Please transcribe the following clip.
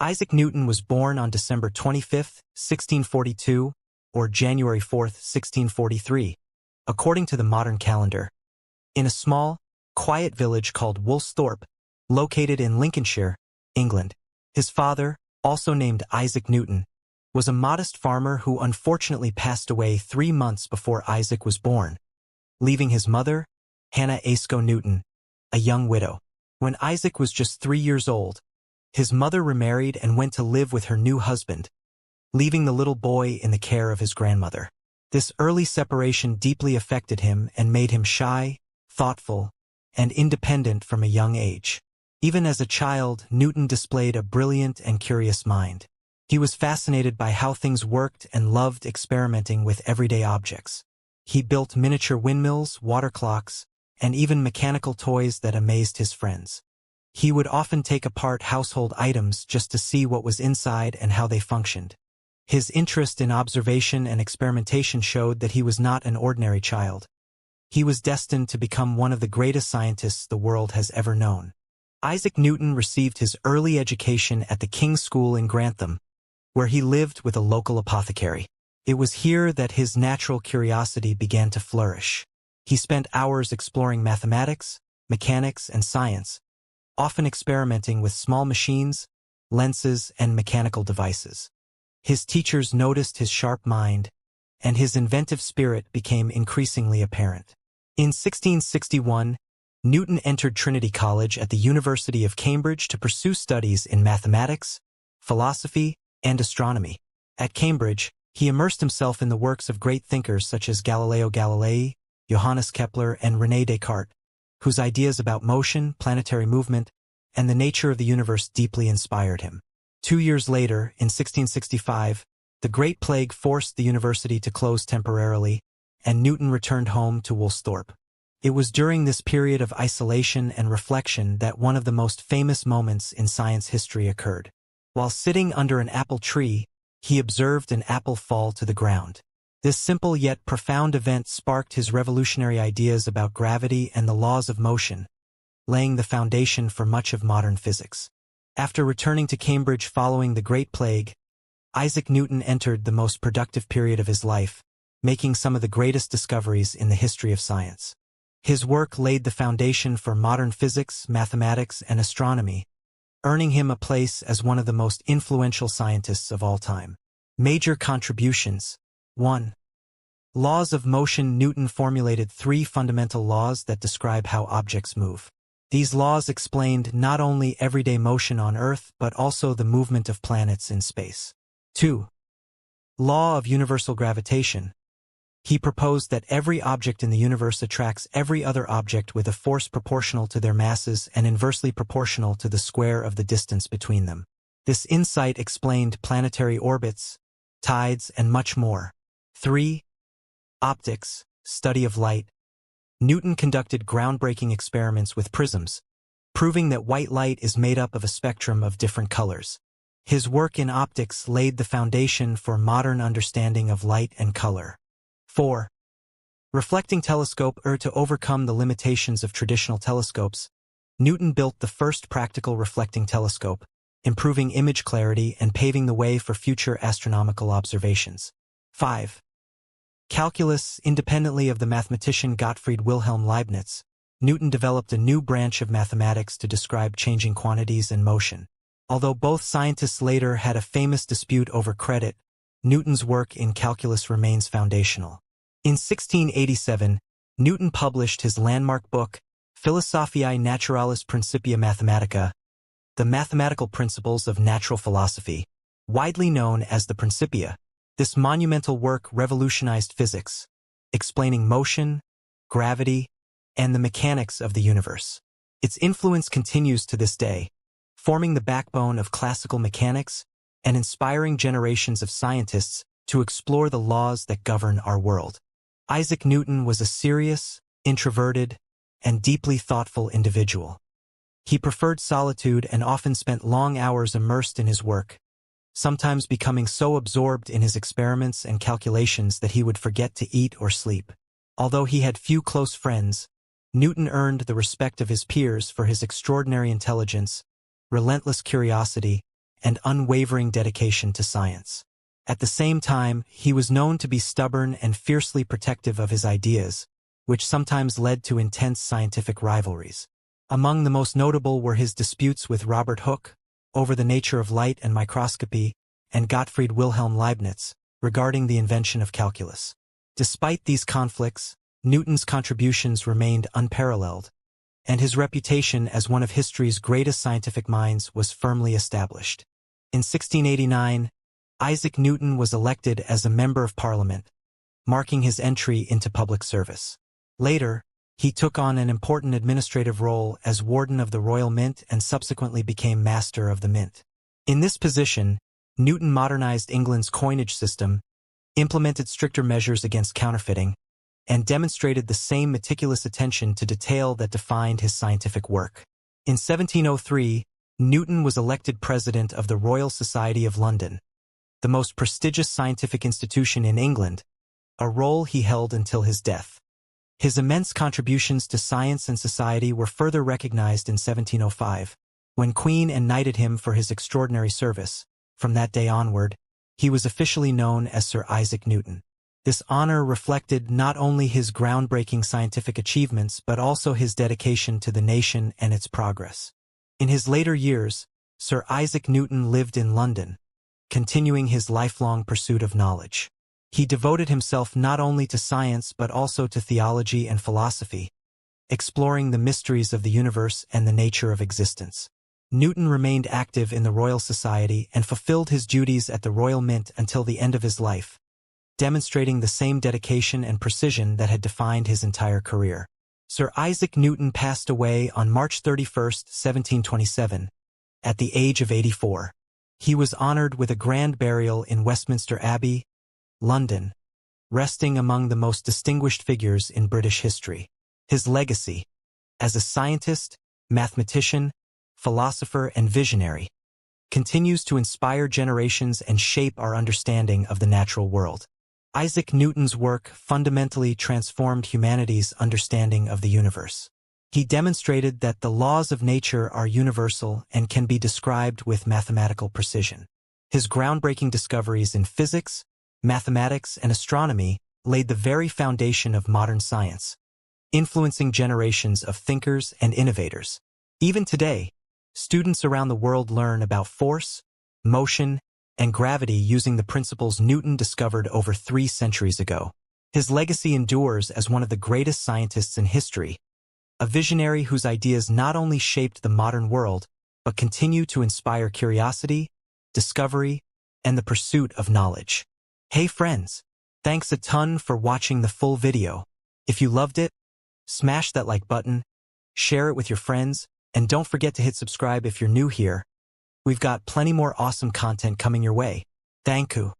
Isaac Newton was born on December 25, 1642, or January 4, 1643, according to the modern calendar, in a small, quiet village called Woolsthorpe, located in Lincolnshire, England. His father, also named Isaac Newton, was a modest farmer who unfortunately passed away 3 months before Isaac was born, leaving his mother, Hannah Ayscough Newton, a young widow. When Isaac was just 3 years old, his mother remarried and went to live with her new husband, leaving the little boy in the care of his grandmother. This early separation deeply affected him and made him shy, thoughtful, and independent from a young age. Even as a child, Newton displayed a brilliant and curious mind. He was fascinated by how things worked and loved experimenting with everyday objects. He built miniature windmills, water clocks, and even mechanical toys that amazed his friends. He would often take apart household items just to see what was inside and how they functioned. His interest in observation and experimentation showed that he was not an ordinary child. He was destined to become one of the greatest scientists the world has ever known. Isaac Newton received his early education at the King's School in Grantham, where he lived with a local apothecary. It was here that his natural curiosity began to flourish. He spent hours exploring mathematics, mechanics, and science, often experimenting with small machines, lenses, and mechanical devices. His teachers noticed his sharp mind, and his inventive spirit became increasingly apparent. In 1661, Newton entered Trinity College at the University of Cambridge to pursue studies in mathematics, philosophy, and astronomy. At Cambridge, he immersed himself in the works of great thinkers such as Galileo Galilei, Johannes Kepler, and René Descartes, whose ideas about motion, planetary movement, and the nature of the universe deeply inspired him. 2 years later, in 1665, the Great Plague forced the university to close temporarily, and Newton returned home to Woolsthorpe. It was during this period of isolation and reflection that one of the most famous moments in science history occurred. While sitting under an apple tree, he observed an apple fall to the ground. This simple yet profound event sparked his revolutionary ideas about gravity and the laws of motion, laying the foundation for much of modern physics. After returning to Cambridge following the Great Plague, Isaac Newton entered the most productive period of his life, making some of the greatest discoveries in the history of science. His work laid the foundation for modern physics, mathematics, and astronomy, earning him a place as one of the most influential scientists of all time. Major contributions. 1. Laws of motion. Newton formulated 3 fundamental laws that describe how objects move. These laws explained not only everyday motion on Earth, but also the movement of planets in space. 2. Law of universal gravitation. He proposed that every object in the universe attracts every other object with a force proportional to their masses and inversely proportional to the square of the distance between them. This insight explained planetary orbits, tides, and much more. 3. Optics, study of light. Newton conducted groundbreaking experiments with prisms, proving that white light is made up of a spectrum of different colors. His work in optics laid the foundation for modern understanding of light and color. 4. Reflecting telescope. To overcome the limitations of traditional telescopes, Newton built the first practical reflecting telescope, improving image clarity and paving the way for future astronomical observations. 5. Calculus. Independently of the mathematician Gottfried Wilhelm Leibniz, Newton developed a new branch of mathematics to describe changing quantities and motion. Although both scientists later had a famous dispute over credit, Newton's work in calculus remains foundational. In 1687, Newton published his landmark book, Philosophiae Naturalis Principia Mathematica, the mathematical principles of natural philosophy, widely known as the Principia. This monumental work revolutionized physics, explaining motion, gravity, and the mechanics of the universe. Its influence continues to this day, forming the backbone of classical mechanics and inspiring generations of scientists to explore the laws that govern our world. Isaac Newton was a serious, introverted, and deeply thoughtful individual. He preferred solitude and often spent long hours immersed in his work, sometimes becoming so absorbed in his experiments and calculations that he would forget to eat or sleep. Although he had few close friends, Newton earned the respect of his peers for his extraordinary intelligence, relentless curiosity, and unwavering dedication to science. At the same time, he was known to be stubborn and fiercely protective of his ideas, which sometimes led to intense scientific rivalries. Among the most notable were his disputes with Robert Hooke over the nature of light and microscopy, and Gottfried Wilhelm Leibniz regarding the invention of calculus. Despite these conflicts, Newton's contributions remained unparalleled, and his reputation as one of history's greatest scientific minds was firmly established. In 1689, Isaac Newton was elected as a member of Parliament, marking his entry into public service. Later, he took on an important administrative role as Warden of the Royal Mint and subsequently became Master of the Mint. In this position, Newton modernized England's coinage system, implemented stricter measures against counterfeiting, and demonstrated the same meticulous attention to detail that defined his scientific work. In 1703, Newton was elected President of the Royal Society of London, the most prestigious scientific institution in England, a role he held until his death. His immense contributions to science and society were further recognized in 1705, when Queen Anne knighted him for his extraordinary service. From that day onward, he was officially known as Sir Isaac Newton. This honor reflected not only his groundbreaking scientific achievements but also his dedication to the nation and its progress. In his later years, Sir Isaac Newton lived in London, continuing his lifelong pursuit of knowledge. He devoted himself not only to science but also to theology and philosophy, exploring the mysteries of the universe and the nature of existence. Newton remained active in the Royal Society and fulfilled his duties at the Royal Mint until the end of his life, demonstrating the same dedication and precision that had defined his entire career. Sir Isaac Newton passed away on March 31, 1727, at the age of 84. He was honored with a grand burial in Westminster Abbey, London, resting among the most distinguished figures in British history. His legacy, as a scientist, mathematician, philosopher, and visionary, continues to inspire generations and shape our understanding of the natural world. Isaac Newton's work fundamentally transformed humanity's understanding of the universe. He demonstrated that the laws of nature are universal and can be described with mathematical precision. His groundbreaking discoveries in physics, mathematics, and astronomy laid the very foundation of modern science, influencing generations of thinkers and innovators. Even today, students around the world learn about force, motion, and gravity using the principles Newton discovered over 3 centuries ago. His legacy endures as one of the greatest scientists in history, a visionary whose ideas not only shaped the modern world, but continue to inspire curiosity, discovery, and the pursuit of knowledge. Hey friends, thanks a ton for watching the full video. If you loved it, smash that like button, share it with your friends, and don't forget to hit subscribe if you're new here. We've got plenty more awesome content coming your way. Thank you.